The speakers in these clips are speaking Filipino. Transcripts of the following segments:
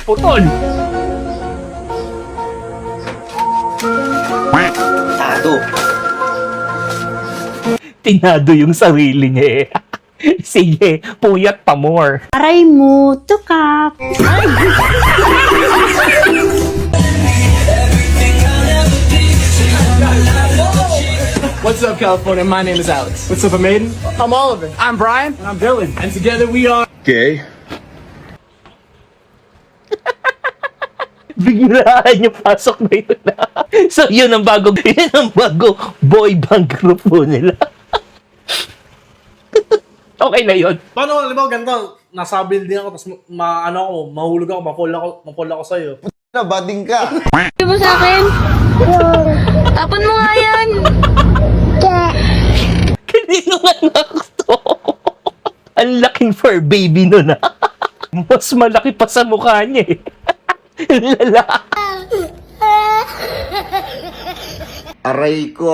Putol! Tado. Tinado yung sarili niya eh. Sige, puyat pa more. Aray mo, tukak. What's up, California? My name is Alex. What's up, Maiden? I'm Oliver. I'm Brian. And I'm Dylan. And together we are... Gay. Biglaan yung pasok na yun. So, yun ang bago boy band group po nila. Okay na yun. Paano, alam mo, ganito, nasa building ako, tapos mahulog ako, mapol ako sa'yo. Na, bading ka. Sabi mo sa akin? Tapon mo nga yan. Kanino anak to? Ang laking fur baby nun ah. Mas malaki pa sa mukha niya eh. Lala. Aray ko.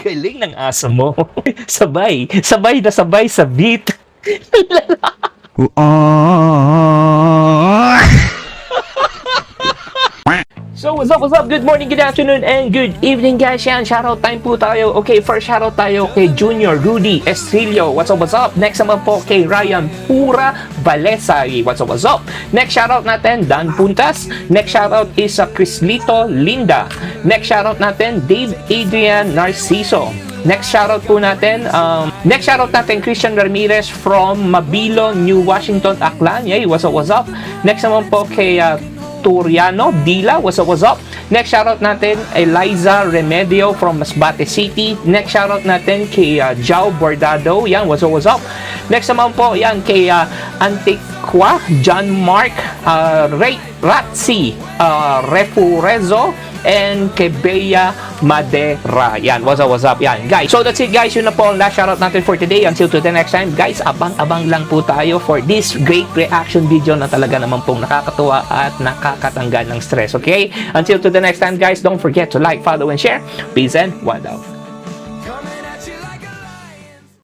Galing ng asa mo. Sabay na sabay sa beat. So, what's up? Good morning, good afternoon, and good evening, guys. Yan, shoutout time po tayo. Okay, first shoutout tayo kay Junior Rudy Estrillo. What's up? Next naman po kay Ryan Pura Balesari. What's up? Next shoutout natin, Dan Puntas. Next shoutout is Crislito Linda. Next shoutout natin, Dave Adrian Narciso. Next shoutout po natin, Christian Ramirez from Mabilo, New Washington, Aklan. Yay, what's up? Next naman po kay Turiano Dila, what's up? Next shoutout natin, Eliza Remedio from Masbate City. Next shoutout natin kay Jao Bordado, yan, what's up? Next naman po, yan, kay Antiqua, John Mark, Ray Ratzi, Refurezo, and kay Bea Madera. Yan, what's up? Yan, guys. So, that's it, guys. Yun na po ang last shoutout natin for today. Until to the next time, guys, abang-abang lang po tayo for this great reaction video na talaga naman pong nakakatuwa at nakakatanggal ng stress, okay? Until to the next time, guys, don't forget to like, follow, and share. Peace and one love.